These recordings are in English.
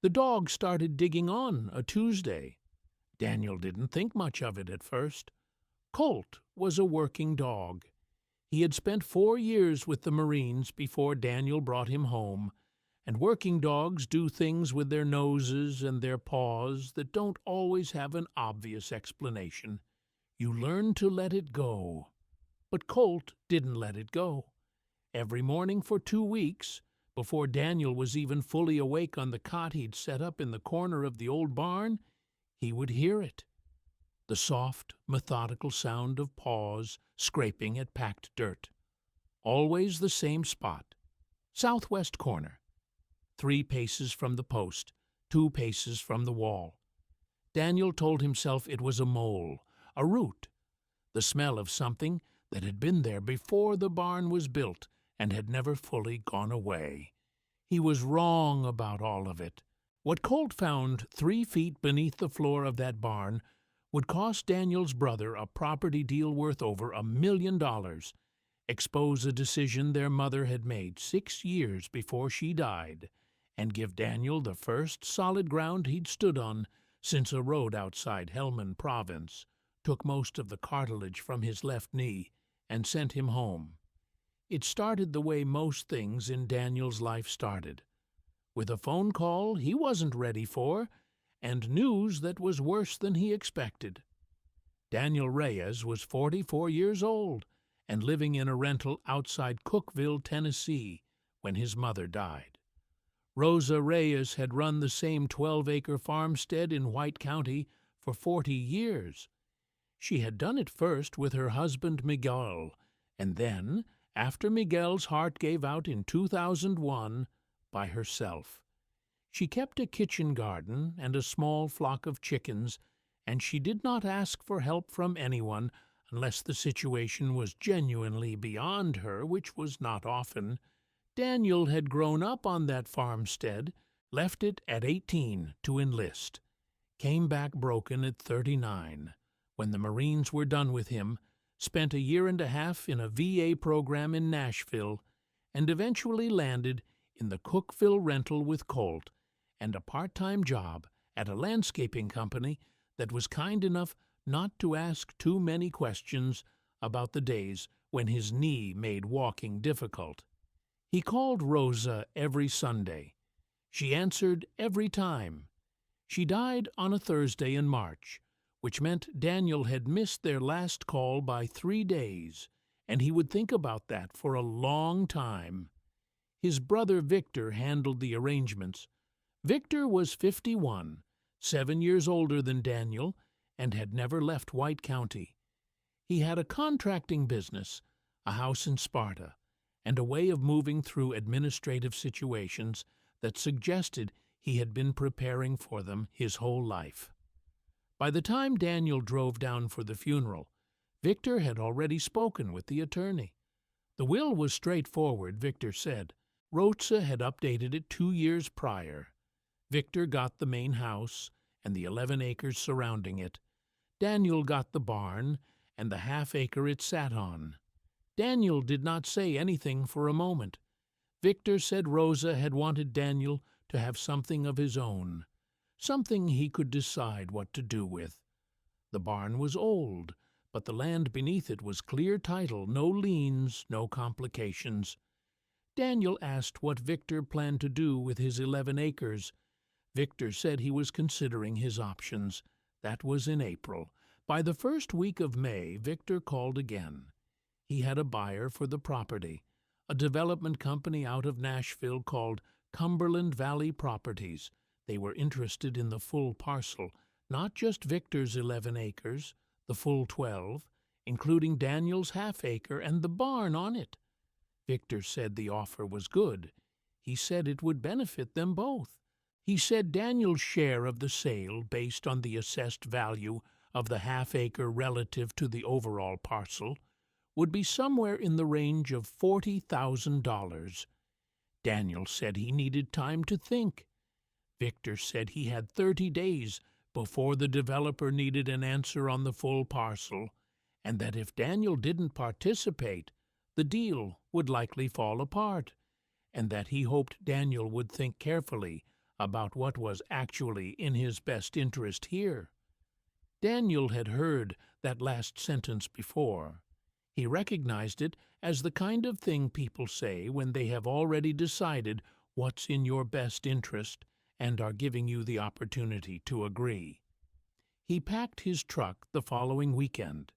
The dog started digging on a Tuesday. Daniel didn't think much of it at first. Colt was a working dog. He had spent 4 years with the Marines before Daniel brought him home, and working dogs do things with their noses and their paws that don't always have an obvious explanation. You learn to let it go. But Colt didn't let it go. Every morning for 2 weeks, before Daniel was even fully awake on the cot he'd set up in the corner of the old barn, he would hear it. The soft, methodical sound of paws scraping at packed dirt. Always the same spot. Southwest corner. 3 paces from the post, 2 paces from the wall. Daniel told himself it was a mole, a root, the smell of something that had been there before the barn was built and had never fully gone away. He was wrong about all of it. What Colt found 3 feet beneath the floor of that barn would cost Daniel's brother a property deal worth over $1 million, expose a decision their mother had made 6 years before she died, and give Daniel the first solid ground he'd stood on since a road outside Helmand Province took most of the cartilage from his left knee and sent him home. It started the way most things in Daniel's life started, with a phone call he wasn't ready for and news that was worse than he expected. Daniel Reyes was 44 years old and living in a rental outside Cookeville, Tennessee, when his mother died. Rosa Reyes had run the same 12-acre farmstead in White County for 40 years. She had done it first with her husband Miguel, and then, after Miguel's heart gave out in 2001, by herself. She kept a kitchen garden and a small flock of chickens, and she did not ask for help from anyone unless the situation was genuinely beyond her, which was not often. Daniel had grown up on that farmstead, left it at 18 to enlist, came back broken at 39 when the Marines were done with him, spent 1.5 years in a VA program in Nashville, and eventually landed in the Cookeville rental with Colt and a part-time job at a landscaping company that was kind enough not to ask too many questions about the days when his knee made walking difficult. He called Rosa every Sunday. She answered every time. She died on a Thursday in March, which meant Daniel had missed their last call by 3 days, and he would think about that for a long time. His brother Victor handled the arrangements. Victor was 51, 7 years older than Daniel, and had never left White County. He had a contracting business, a house in Sparta, and a way of moving through administrative situations that suggested he had been preparing for them his whole life. By the time Daniel drove down for the funeral, Victor had already spoken with the attorney. The will was straightforward, Victor said. Rosa had updated it 2 years prior. Victor got the main house and the 11 acres surrounding it. Daniel got the barn and the half-acre it sat on. Daniel did not say anything for a moment. Victor said Rosa had wanted Daniel to have something of his own, something he could decide what to do with. The barn was old, but the land beneath it was clear title, no liens, no complications. Daniel asked what Victor planned to do with his 11 acres. Victor said he was considering his options. That was in April. By the first week of May, Victor called again. He had a buyer for the property, a development company out of Nashville called Cumberland Valley Properties. They were interested in the full parcel, not just Victor's 11 acres, the full 12, including Daniel's half-acre and the barn on it. Victor said the offer was good. He said it would benefit them both. He said Daniel's share of the sale, based on the assessed value of the half-acre relative to the overall parcel, would be somewhere in the range of $40,000. Daniel said he needed time to think. Victor said he had 30 days before the developer needed an answer on the full parcel, and that if Daniel didn't participate, the deal would likely fall apart, and that he hoped Daniel would think carefully about what was actually in his best interest here. Daniel had heard that last sentence before. He recognized it as the kind of thing people say when they have already decided what's in your best interest and are giving you the opportunity to agree. He packed his truck the following weekend.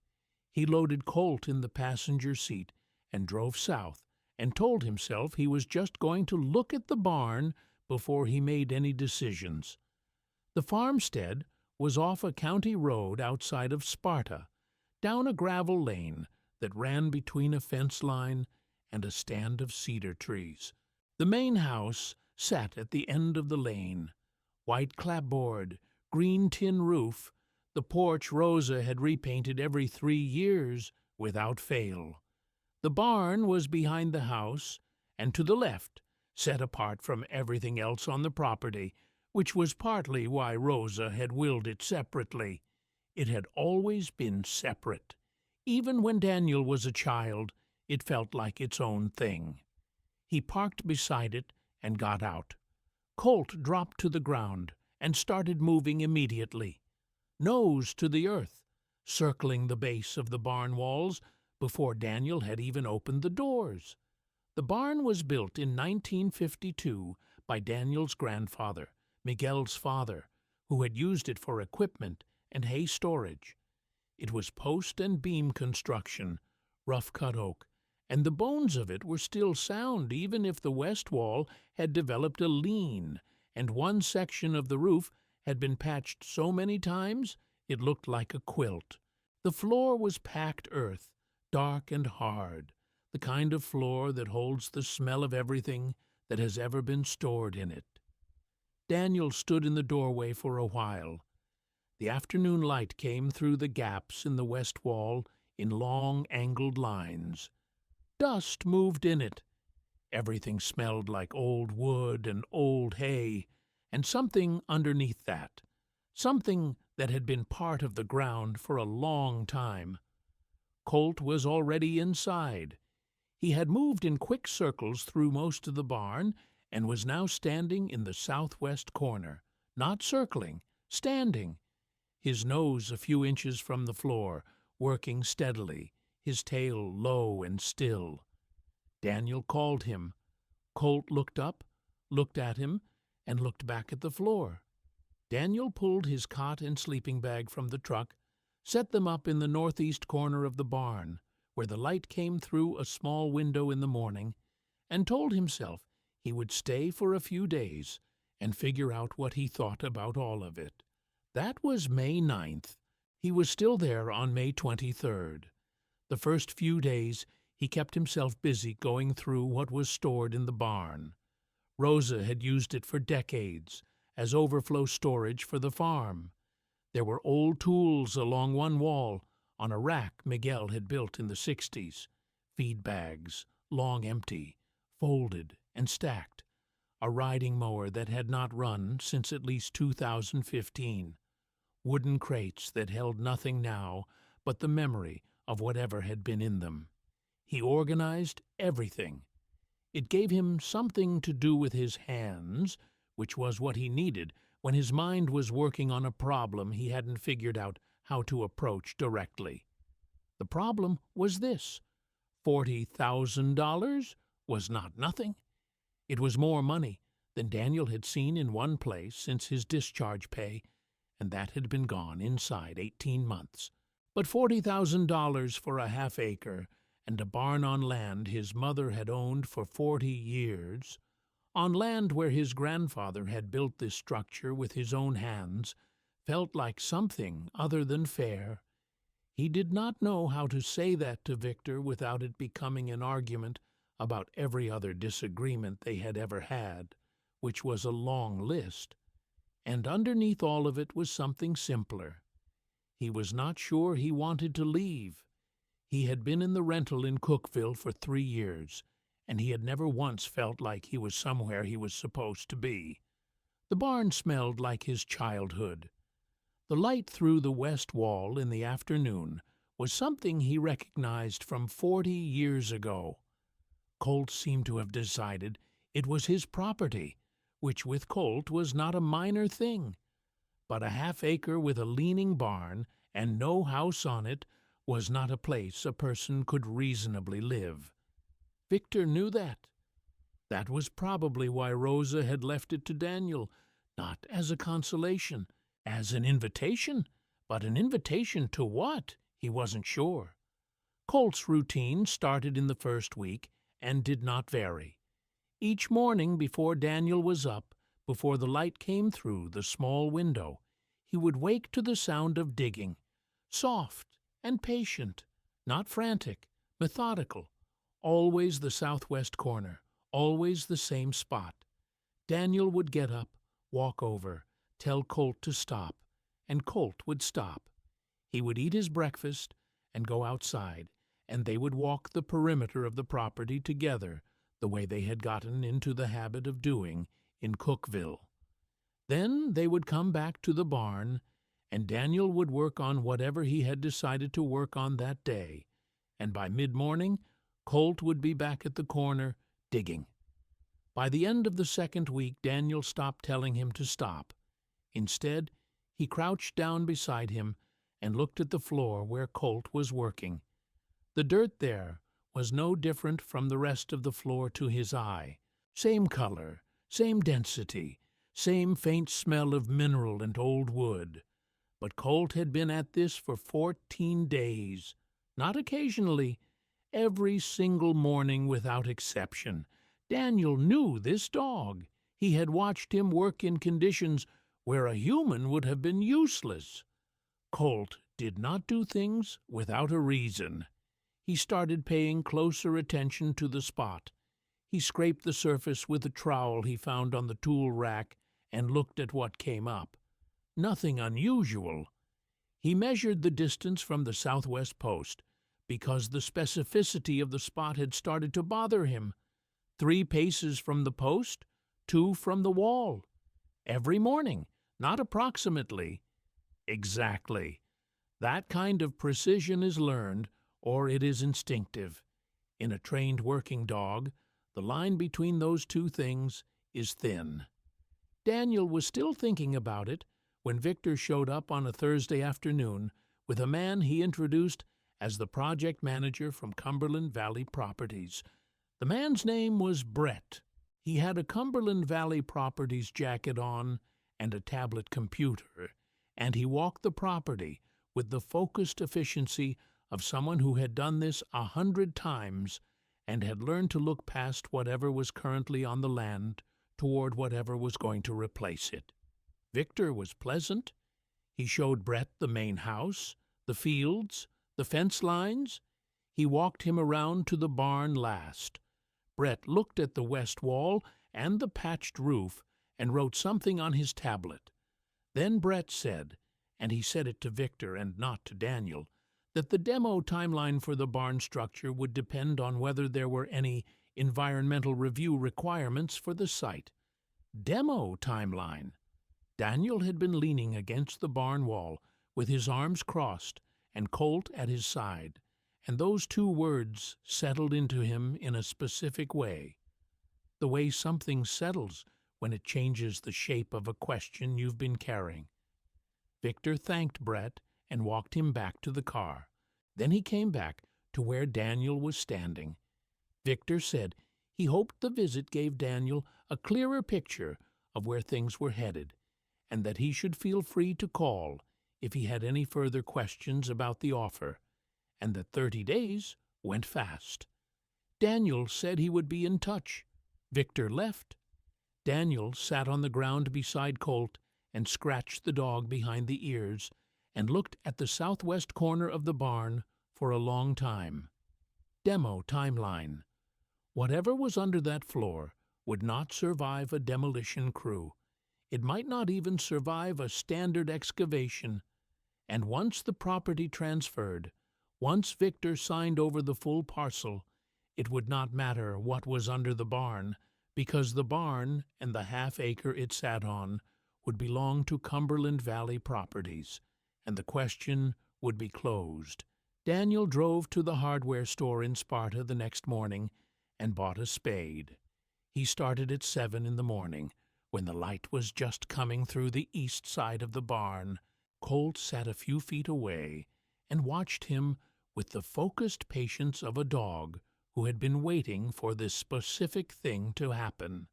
He loaded Colt in the passenger seat and drove south, and told himself he was just going to look at the barn before he made any decisions. The farmstead was off a county road outside of Sparta, down a gravel lane that ran between a fence line and a stand of cedar trees. The main house sat at the end of the lane. White clapboard, green tin roof, the porch Rosa had repainted every 3 years without fail. The barn was behind the house and to the left, set apart from everything else on the property, which was partly why Rosa had willed it separately. It had always been separate. Even when Daniel was a child, it felt like its own thing. He parked beside it and got out. Colt dropped to the ground and started moving immediately, nose to the earth, circling the base of the barn walls before Daniel had even opened the doors. The barn was built in 1952 by Daniel's grandfather, Miguel's father, who had used it for equipment and hay storage. It was post and beam construction, rough-cut oak, and the bones of it were still sound even if the west wall had developed a lean, and one section of the roof had been patched so many times it looked like a quilt. The floor was packed earth, dark and hard, the kind of floor that holds the smell of everything that has ever been stored in it. Daniel stood in the doorway for a while. The afternoon light came through the gaps in the west wall in long, angled lines. Dust moved in it. Everything smelled like old wood and old hay, and something underneath that, something that had been part of the ground for a long time. Colt was already inside. He had moved in quick circles through most of the barn and was now standing in the southwest corner, not circling, standing, his nose a few inches from the floor, working steadily, his tail low and still. Daniel called him. Colt looked up, looked at him, and looked back at the floor. Daniel pulled his cot and sleeping bag from the truck, set them up in the northeast corner of the barn, where the light came through a small window in the morning, and told himself he would stay for a few days and figure out what he thought about all of it. That was May 9th. He was still there on May 23rd. The first few days he kept himself busy going through what was stored in the barn. Rosa had used it for decades as overflow storage for the farm. There were old tools along one wall on a rack Miguel had built in the 60s, feed bags, long empty, folded and stacked, a riding mower that had not run since at least 2015, wooden crates that held nothing now but the memory of whatever had been in them. He organized everything. It gave him something to do with his hands, which was what he needed when his mind was working on a problem he hadn't figured out how to approach directly. The problem was this: $40,000 was not nothing. It was more money than Daniel had seen in one place since his discharge pay, and that had been gone inside 18 months. But $40,000 for a half-acre and a barn on land his mother had owned for 40 years, on land where his grandfather had built this structure with his own hands, felt like something other than fair. He did not know how to say that to Victor without it becoming an argument about every other disagreement they had ever had, which was a long list. And underneath all of it was something simpler. He was not sure he wanted to leave. He had been in the rental in Cookville for 3 years, and he had never once felt like he was somewhere he was supposed to be. The barn smelled like his childhood. The light through the west wall in the afternoon was something he recognized from 40 years ago. Colt seemed to have decided it was his property, which with Colt was not a minor thing. But a half-acre with a leaning barn and no house on it was not a place a person could reasonably live. Victor knew that. That was probably why Rosa had left it to Daniel, not as a consolation, as an invitation. But an invitation to what? He wasn't sure. Colt's routine started in the first week and did not vary. Each morning before Daniel was up, before the light came through the small window, he would wake to the sound of digging, soft and patient, not frantic, methodical, always the southwest corner, always the same spot. Daniel would get up, walk over, tell Colt to stop, and Colt would stop. He would eat his breakfast and go outside, and they would walk the perimeter of the property together, the way they had gotten into the habit of doing in Cookville. Then they would come back to the barn, and Daniel would work on whatever he had decided to work on that day, and by mid-morning Colt would be back at the corner, digging. By the end of the second week, Daniel stopped telling him to stop. Instead, he crouched down beside him and looked at the floor where Colt was working. The dirt there was no different from the rest of the floor to his eye. Same color, same density, same faint smell of mineral and old wood. But Colt had been at this for 14 days, not occasionally, every single morning without exception. Daniel knew this dog. He had watched him work in conditions where a human would have been useless. Colt did not do things without a reason. He started paying closer attention to the spot. He scraped the surface with a trowel he found on the tool rack and looked at what came up. Nothing unusual. He measured the distance from the southwest post because the specificity of the spot had started to bother him. 3 paces from the post, 2 from the wall. Every morning, not approximately. Exactly. That kind of precision is learned, or it is instinctive. In a trained working dog, the line between those two things is thin. Daniel was still thinking about it when Victor showed up on a Thursday afternoon with a man he introduced as the project manager from Cumberland Valley Properties. The man's name was Brett. He had a Cumberland Valley Properties jacket on and a tablet computer, and he walked the property with the focused efficiency of someone who had done this 100 times and had learned to look past whatever was currently on the land toward whatever was going to replace it. Victor was pleasant. He showed Brett the main house, the fields, the fence lines. He walked him around to the barn last. Brett looked at the west wall and the patched roof and wrote something on his tablet. Then Brett said, and he said it to Victor and not to Daniel, that the demo timeline for the barn structure would depend on whether there were any environmental review requirements for the site. Demo timeline. Daniel had been leaning against the barn wall with his arms crossed and Colt at his side, and those 2 words settled into him in a specific way. The way something settles when it changes the shape of a question you've been carrying. Victor thanked Brett and walked him back to the car. Then he came back to where Daniel was standing. Victor said he hoped the visit gave Daniel a clearer picture of where things were headed, and that he should feel free to call if he had any further questions about the offer, and that 30 days went fast. Daniel said he would be in touch. Victor left. Daniel sat on the ground beside Colt and scratched the dog behind the ears and looked at the southwest corner of the barn for a long time. Demo timeline. Whatever was under that floor would not survive a demolition crew. It might not even survive a standard excavation. And once the property transferred, once Victor signed over the full parcel, it would not matter what was under the barn, because the barn and the half-acre it sat on would belong to Cumberland Valley Properties, and the question would be closed. Daniel drove to the hardware store in Sparta the next morning and bought a spade. He started at 7 in the morning, When the light was just coming through the east side of the barn, Colt sat a few feet away and watched him with the focused patience of a dog who had been waiting for this specific thing to happen.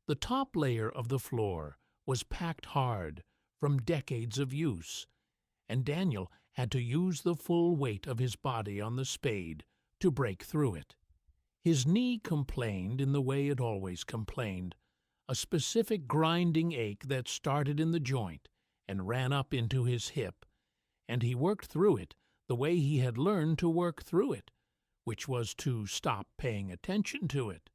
The top layer of the floor was packed hard from decades of use, and Daniel had to use the full weight of his body on the spade to break through it. His knee complained in the way it always complained, a specific grinding ache that started in the joint and ran up into his hip, and he worked through it the way he had learned to work through it, which was to stop paying attention to it.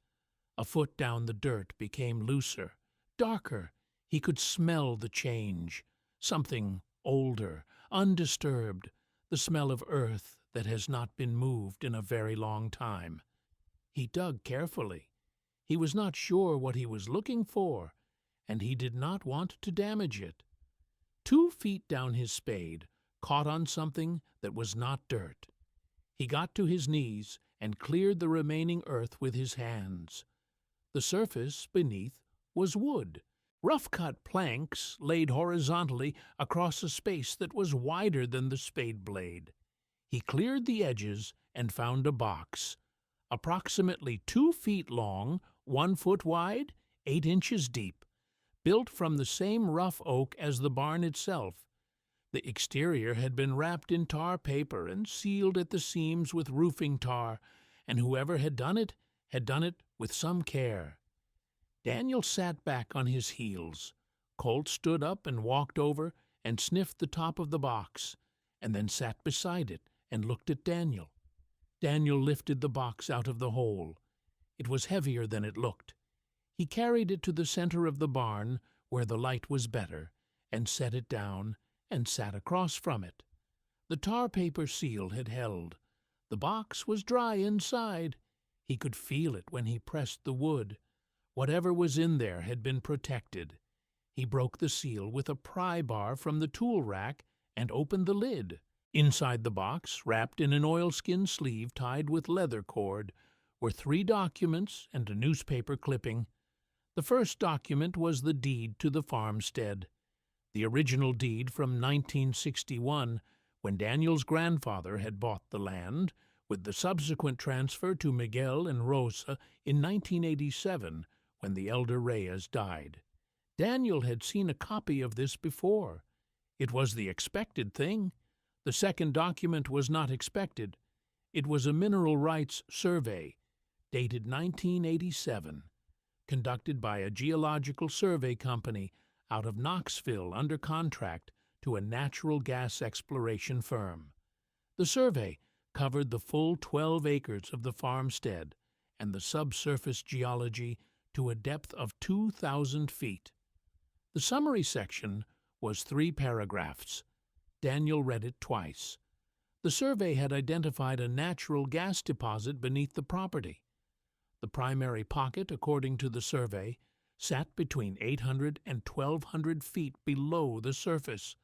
A foot down the dirt became looser, darker. He could smell the change, something older, undisturbed, the smell of earth that has not been moved in a very long time. He dug carefully. He was not sure what he was looking for, and he did not want to damage it. 2 feet down his spade caught on something that was not dirt. He got to his knees and cleared the remaining earth with his hands. The surface beneath was wood, rough-cut planks laid horizontally across a space that was wider than the spade blade. He cleared the edges and found a box, approximately 2 feet long, 1 foot wide, 8 inches deep, built from the same rough oak as the barn itself. The exterior had been wrapped in tar paper and sealed at the seams with roofing tar, and whoever had done it with some care. Daniel sat back on his heels. Colt stood up and walked over and sniffed the top of the box, and then sat beside it and looked at Daniel. Daniel lifted the box out of the hole. It was heavier than it looked. He carried it to the center of the barn, where the light was better, and set it down and sat across from it. The tar paper seal had held. The box was dry inside. He could feel it when he pressed the wood. Whatever was in there had been protected. He broke the seal with a pry bar from the tool rack and opened the lid. Inside the box, wrapped in an oilskin sleeve tied with leather cord, were 3 documents and a newspaper clipping. The first document was the deed to the farmstead. The original deed from 1961, when Daniel's grandfather had bought the land, with the subsequent transfer to Miguel and Rosa in 1987, when the elder Reyes died. Daniel had seen a copy of this before. It was the expected thing. The second document was not expected. It was a mineral rights survey, dated 1987, conducted by a geological survey company out of Knoxville under contract to a natural gas exploration firm. The survey covered the full 12 acres of the farmstead and the subsurface geology to a depth of 2,000 feet. The summary section was 3 paragraphs. Daniel read it twice. The survey had identified a natural gas deposit beneath the property. The primary pocket, according to the survey, sat between 800 and 1,200 feet below the surface.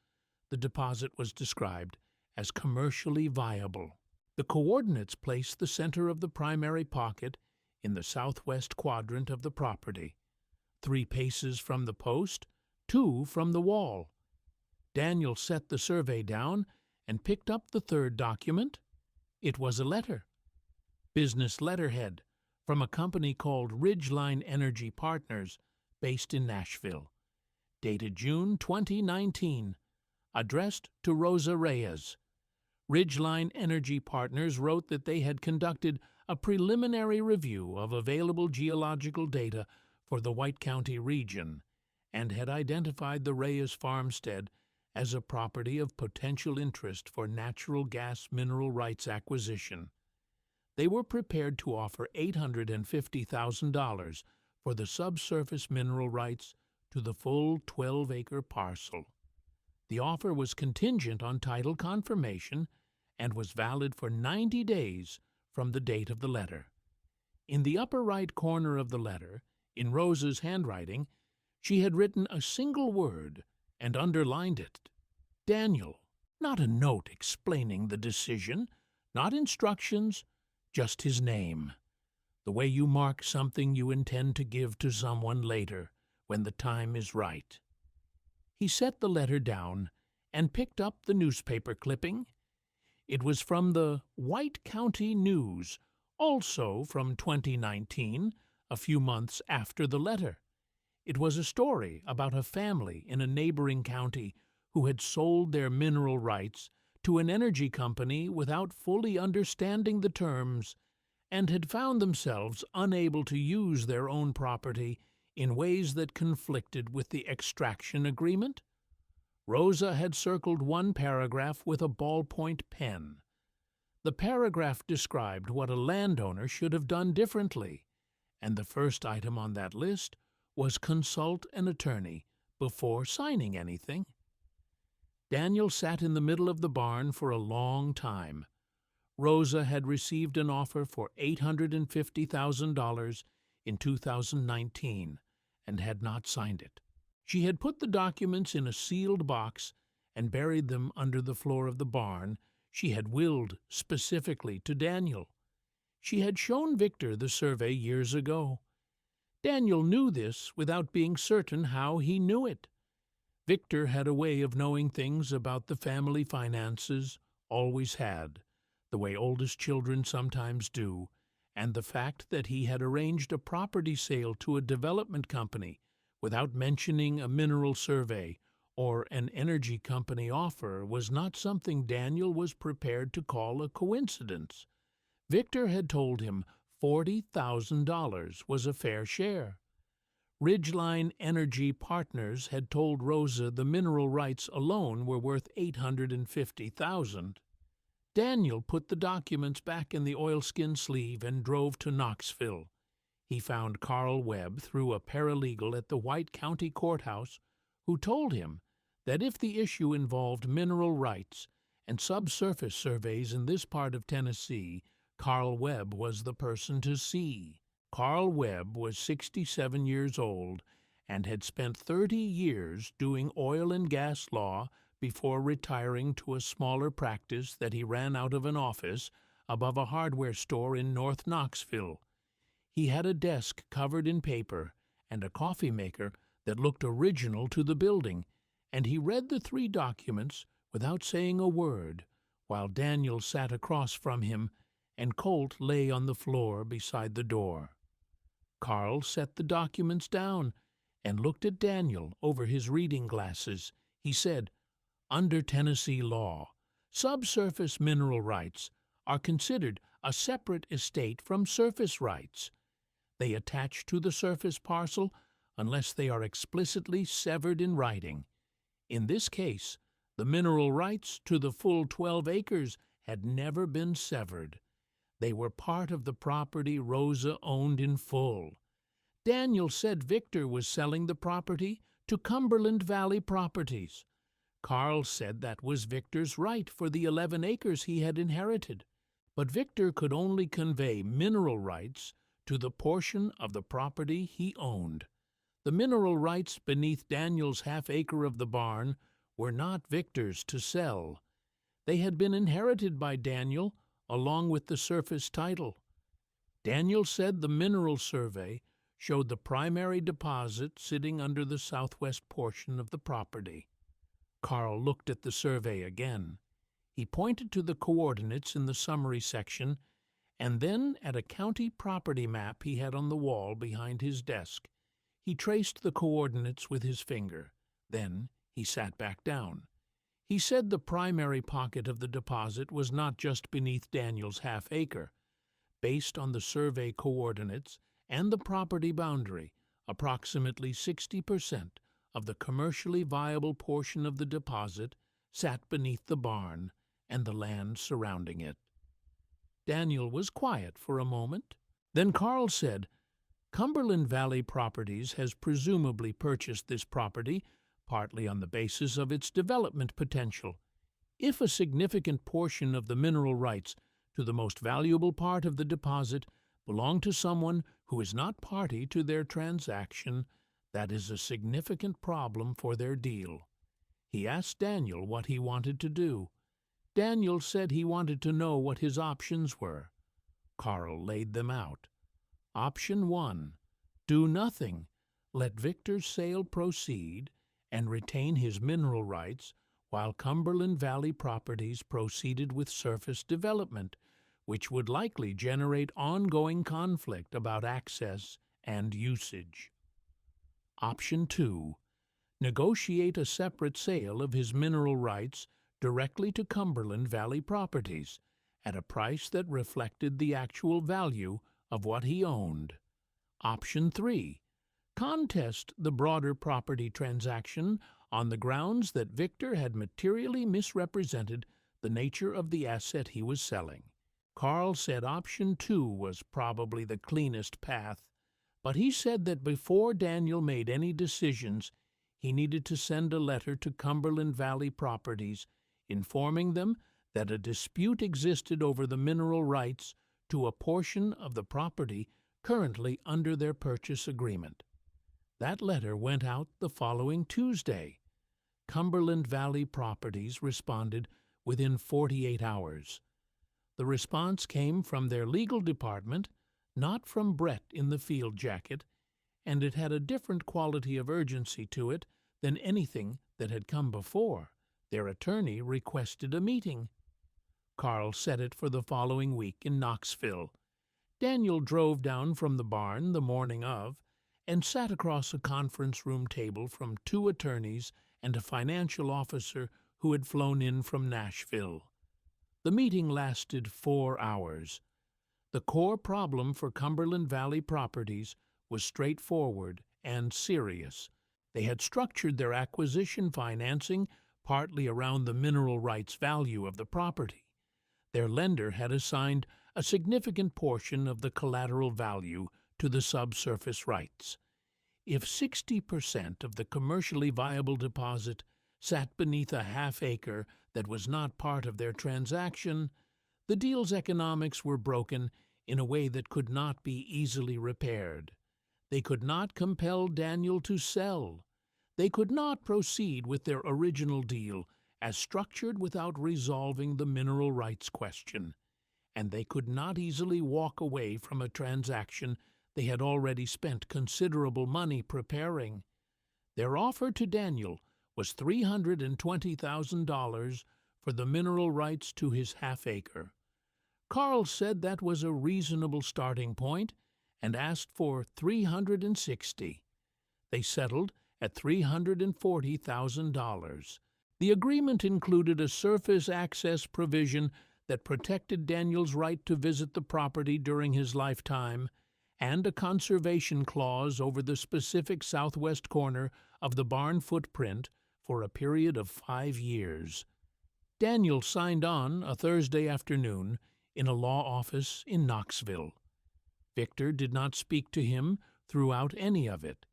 The deposit was described as commercially viable. The coordinates placed the center of the primary pocket in the southwest quadrant of the property, 3 paces from the post, 2 from the wall. Daniel set the survey down and picked up the third document. It was a letter. Business letterhead from a company called Ridgeline Energy Partners, based in Nashville, dated June 2019, addressed to Rosa Reyes. Ridgeline Energy Partners wrote that they had conducted a preliminary review of available geological data for the White County region and had identified the Reyes farmstead as a property of potential interest for natural gas mineral rights acquisition. They were prepared to offer $850,000 for the subsurface mineral rights to the full 12-acre parcel. The offer was contingent on title confirmation and was valid for 90 days from the date of the letter. In the upper right corner of the letter, in Rosa's handwriting, she had written a single word and underlined it. Daniel. Not a note explaining the decision, not instructions, just his name. The way you mark something you intend to give to someone later, when the time is right." He set the letter down and picked up the newspaper clipping. It was from the White County News, also from 2019, a few months after the letter. It was a story about a family in a neighboring county who had sold their mineral rights to an energy company without fully understanding the terms, and had found themselves unable to use their own property in ways that conflicted with the extraction agreement. Rosa had circled one paragraph with a ballpoint pen. The paragraph described what a landowner should have done differently, and the first item on that list was consult an attorney before signing anything. Daniel sat in the middle of the barn for a long time. Rosa had received an offer for $850,000 in 2019 and had not signed it. She had put the documents in a sealed box and buried them under the floor of the barn she had willed specifically to Daniel. She had shown Victor the survey years ago. Daniel knew this without being certain how he knew it. Victor had a way of knowing things about the family finances, always had, the way oldest children sometimes do, and the fact that he had arranged a property sale to a development company without mentioning a mineral survey or an energy company offer was not something Daniel was prepared to call a coincidence. Victor had told him $40,000 was a fair share. Ridgeline Energy Partners had told Rosa the mineral rights alone were worth $850,000. Daniel put the documents back in the oilskin sleeve and drove to Knoxville. He found Carl Webb through a paralegal at the White County Courthouse, who told him that if the issue involved mineral rights and subsurface surveys in this part of Tennessee, Carl Webb was the person to see. Carl Webb was 67 years old and had spent 30 years doing oil and gas law before retiring to a smaller practice that he ran out of an office above a hardware store in North Knoxville. He had a desk covered in paper and a coffee maker that looked original to the building, and he read the 3 documents without saying a word, while Daniel sat across from him and Colt lay on the floor beside the door. Carl set the documents down and looked at Daniel over his reading glasses. He said, "Under Tennessee law, subsurface mineral rights are considered a separate estate from surface rights. They attach to the surface parcel unless they are explicitly severed in writing. In this case, the mineral rights to the full 12 acres had never been severed. They were part of the property Rosa owned in full. Daniel said Victor was selling the property to Cumberland Valley Properties. Carl said that was Victor's right for the 11 acres he had inherited, but Victor could only convey mineral rights to the portion of the property he owned. The mineral rights beneath Daniel's half-acre of the barn were not Victor's to sell. They had been inherited by Daniel along with the surface title. Daniel said the mineral survey showed the primary deposit sitting under the southwest portion of the property. Carl looked at the survey again. He pointed to the coordinates in the summary section and then at a county property map he had on the wall behind his desk. He traced the coordinates with his finger. Then he sat back down. He said the primary pocket of the deposit was not just beneath Daniel's half-acre. Based on the survey coordinates and the property boundary, approximately 60% of the commercially viable portion of the deposit sat beneath the barn and the land surrounding it. Daniel was quiet for a moment. Then Carl said, "Cumberland Valley Properties has presumably purchased this property partly on the basis of its development potential. If a significant portion of the mineral rights to the most valuable part of the deposit belong to someone who is not party to their transaction, that is a significant problem for their deal." He asked Daniel what he wanted to do. Daniel said he wanted to know what his options were. Carl laid them out. Option 1, do nothing. let Victor's sale proceed and retain his mineral rights while Cumberland Valley Properties proceeded with surface development, which would likely generate ongoing conflict about access and usage. Option 2. Negotiate a separate sale of his mineral rights directly to Cumberland Valley Properties at a price that reflected the actual value of what he owned. Option 3. Contest the broader property transaction on the grounds that Victor had materially misrepresented the nature of the asset he was selling. Carl said option 2 was probably the cleanest path, but he said that before Daniel made any decisions, he needed to send a letter to Cumberland Valley Properties informing them that a dispute existed over the mineral rights to a portion of the property currently under their purchase agreement. That letter went out the following Tuesday. Cumberland Valley Properties responded within 48 hours. The response came from their legal department, not from Brett in the field jacket, and it had a different quality of urgency to it than anything that had come before. Their attorney requested a meeting. Carl set it for the following week in Knoxville. Daniel drove down from the barn the morning of and sat across a conference room table from 2 attorneys and a financial officer who had flown in from Nashville. The meeting lasted 4 hours. The core problem for Cumberland Valley Properties was straightforward and serious. They had structured their acquisition financing partly around the mineral rights value of the property. Their lender had assigned a significant portion of the collateral value to the subsurface rights. If 60% of the commercially viable deposit sat beneath a half-acre that was not part of their transaction, the deal's economics were broken in a way that could not be easily repaired. They could not compel Daniel to sell. They could not proceed with their original deal as structured without resolving the mineral rights question, and they could not easily walk away from a transaction they had already spent considerable money preparing. Their offer to Daniel was $320,000 for the mineral rights to his half-acre. Carl said that was a reasonable starting point and asked for $360,000. They settled at $340,000. The agreement included a surface access provision that protected Daniel's right to visit the property during his lifetime, and a conservation clause over the specific southwest corner of the barn footprint for a period of 5 years. Daniel signed on a Thursday afternoon in a law office in Knoxville. Victor did not speak to him throughout any of it.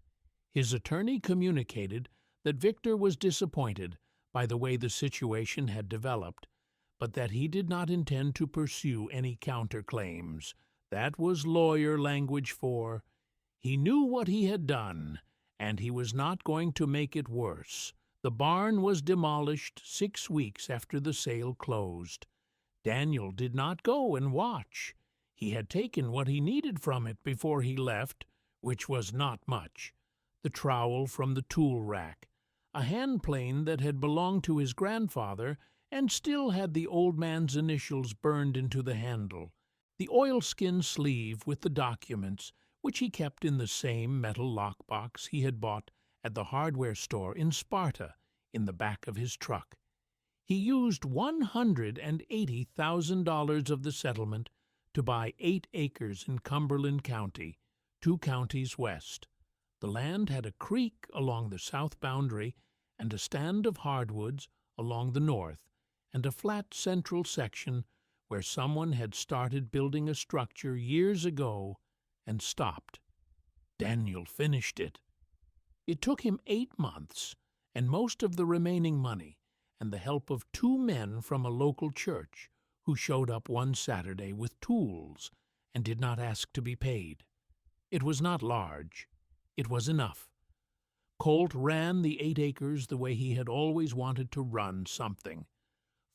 His attorney communicated that Victor was disappointed by the way the situation had developed, but that he did not intend to pursue any counterclaims. That was lawyer language for, he knew what he had done, and he was not going to make it worse. The barn was demolished 6 weeks after the sale closed. Daniel did not go and watch. He had taken what he needed from it before he left, which was not much. The trowel from the tool rack, a hand plane that had belonged to his grandfather and still had the old man's initials burned into the handle, the oilskin sleeve with the documents, which he kept in the same metal lockbox he had bought at the hardware store in Sparta, in the back of his truck. He used $180,000 of the settlement to buy 8 acres in Cumberland County, 2 counties west. The land had a creek along the south boundary and a stand of hardwoods along the north, and a flat central section where someone had started building a structure years ago and stopped. Daniel finished it. It took him 8 months, and most of the remaining money, and the help of 2 men from a local church who showed up one Saturday with tools and did not ask to be paid. It was not large. It was enough. Colt ran the 8 acres the way he had always wanted to run something.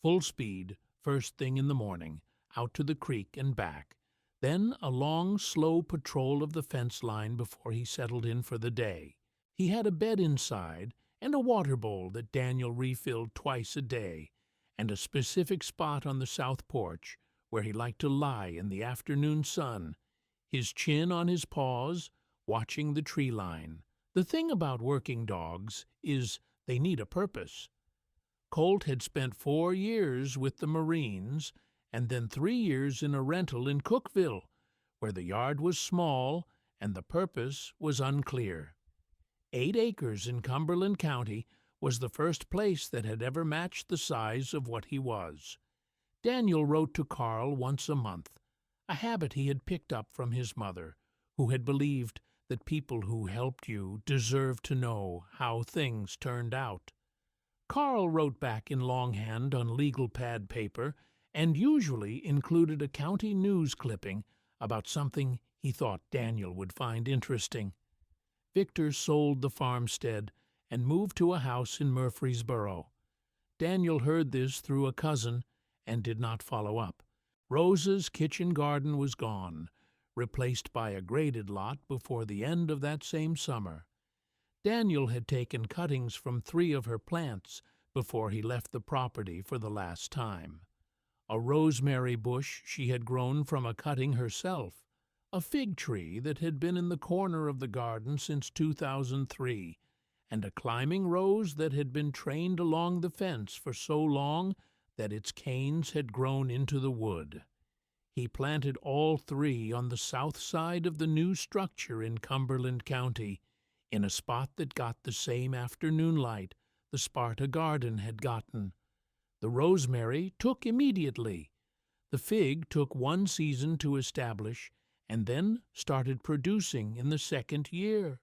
Full speed, first thing in the morning, out to the creek and back, then a long, slow patrol of the fence line before he settled in for the day. He had a bed inside and a water bowl that Daniel refilled twice a day, and a specific spot on the south porch where he liked to lie in the afternoon sun, his chin on his paws, watching the tree line. The thing about working dogs is they need a purpose. Colt had spent 4 years with the Marines and then 3 years in a rental in Cookville, where the yard was small and the purpose was unclear. 8 acres in Cumberland County was the first place that had ever matched the size of what he was. Daniel wrote to Carl once a month, a habit he had picked up from his mother, who had believed that people who helped you deserved to know how things turned out. Carl wrote back in longhand on legal pad paper and usually included a county news clipping about something he thought Daniel would find interesting. Victor sold the farmstead and moved to a house in Murfreesboro. Daniel heard this through a cousin and did not follow up. Rosa's kitchen garden was gone, replaced by a graded lot before the end of that same summer. Daniel had taken cuttings from 3 of her plants before he left the property for the last time. A rosemary bush she had grown from a cutting herself, a fig tree that had been in the corner of the garden since 2003, and a climbing rose that had been trained along the fence for so long that its canes had grown into the wood. He planted all 3 on the south side of the new structure in Cumberland County, in a spot that got the same afternoon light the Sparta garden had gotten. The rosemary took immediately. The fig took 1 season to establish and then started producing in the 2nd year.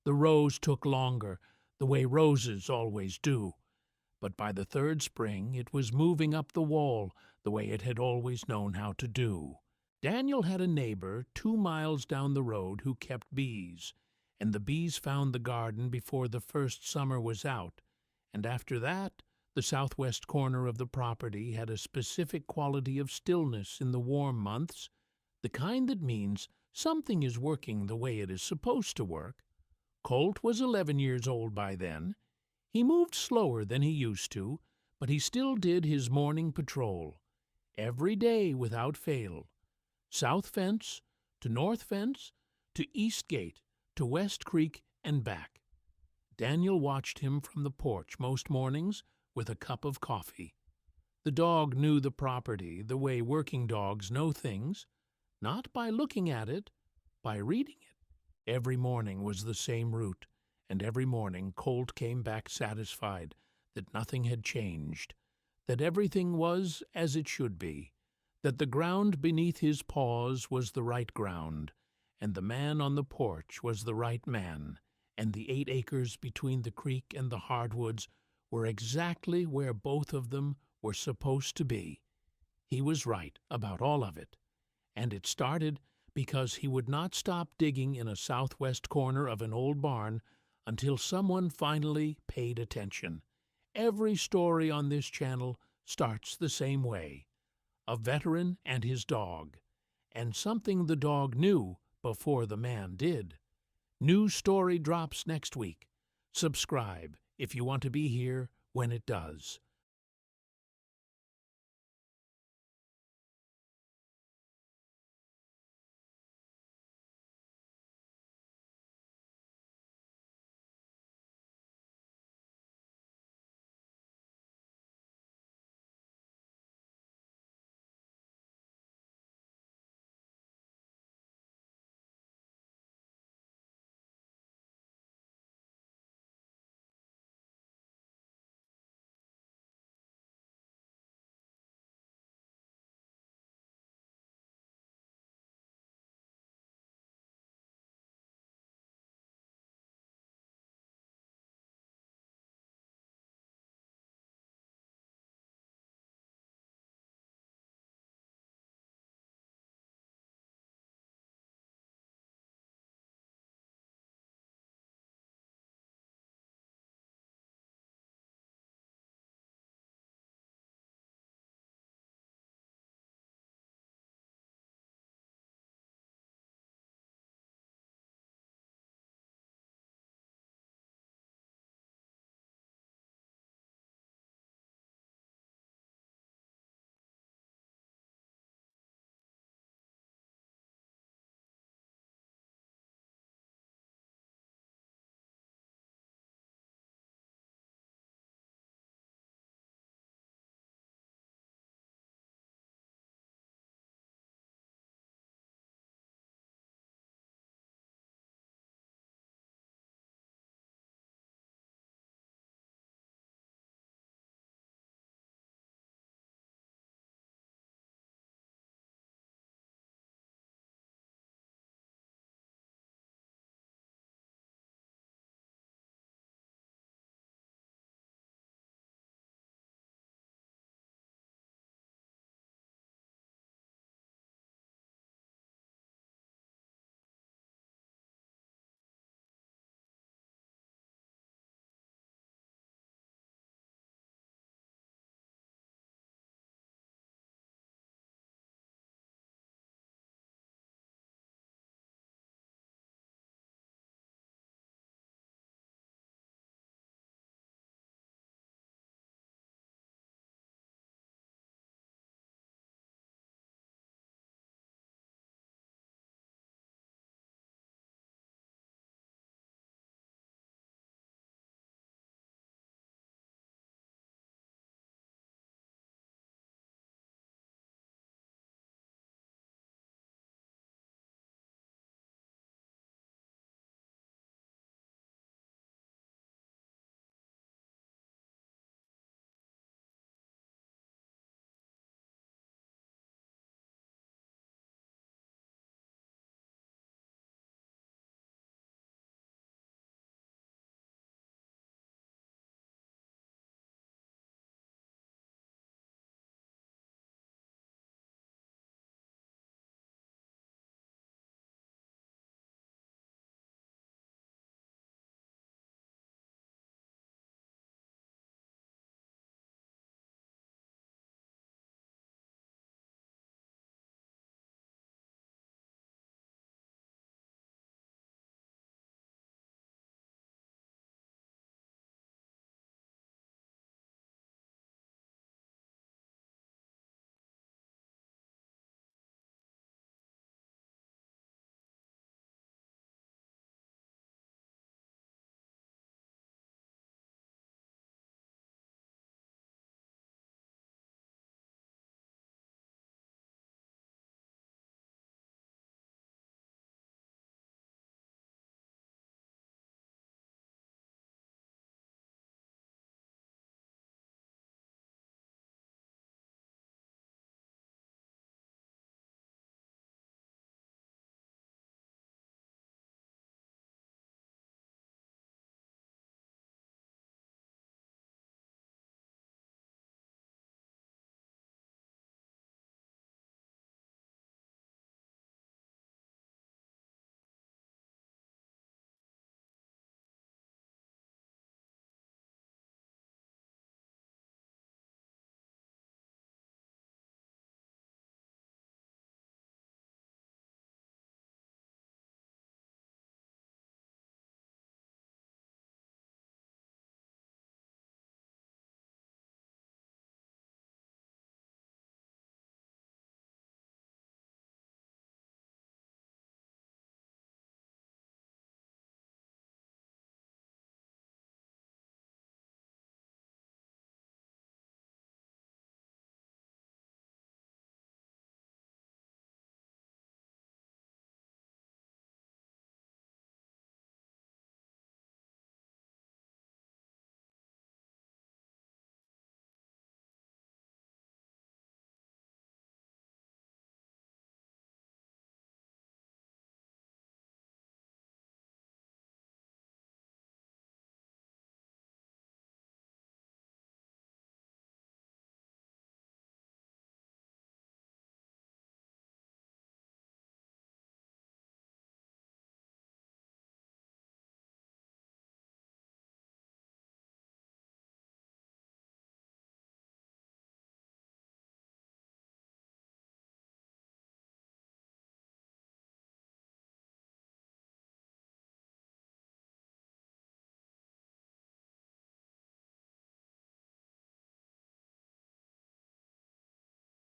The rose took longer, the way roses always do. But by the 3rd spring it was moving up the wall the way it had always known how to do. Daniel had a neighbor 2 miles down the road who kept bees, and the bees found the garden before the first summer was out, and after that the southwest corner of the property had a specific quality of stillness in the warm months, the kind that means something is working the way it is supposed to work. Colt was 11 years old by then. He moved slower than he used to, but he still did his morning patrol, every day without fail. South fence, to north fence, to east gate, to West Creek and back. Daniel watched him from the porch most mornings with a cup of coffee. The dog knew the property the way working dogs know things, not by looking at it, by reading it. Every morning was the same route, and every morning Colt came back satisfied that nothing had changed, that everything was as it should be, that the ground beneath his paws was the right ground, and the man on the porch was the right man, and the 8 acres between the creek and the hardwoods were exactly where both of them were supposed to be. He was right about all of it, and it started because he would not stop digging in a southwest corner of an old barn until someone finally paid attention. Every story on this channel starts the same way. A veteran and his dog, and something the dog knew before the man did. New story drops next week. Subscribe if you want to be here when it does.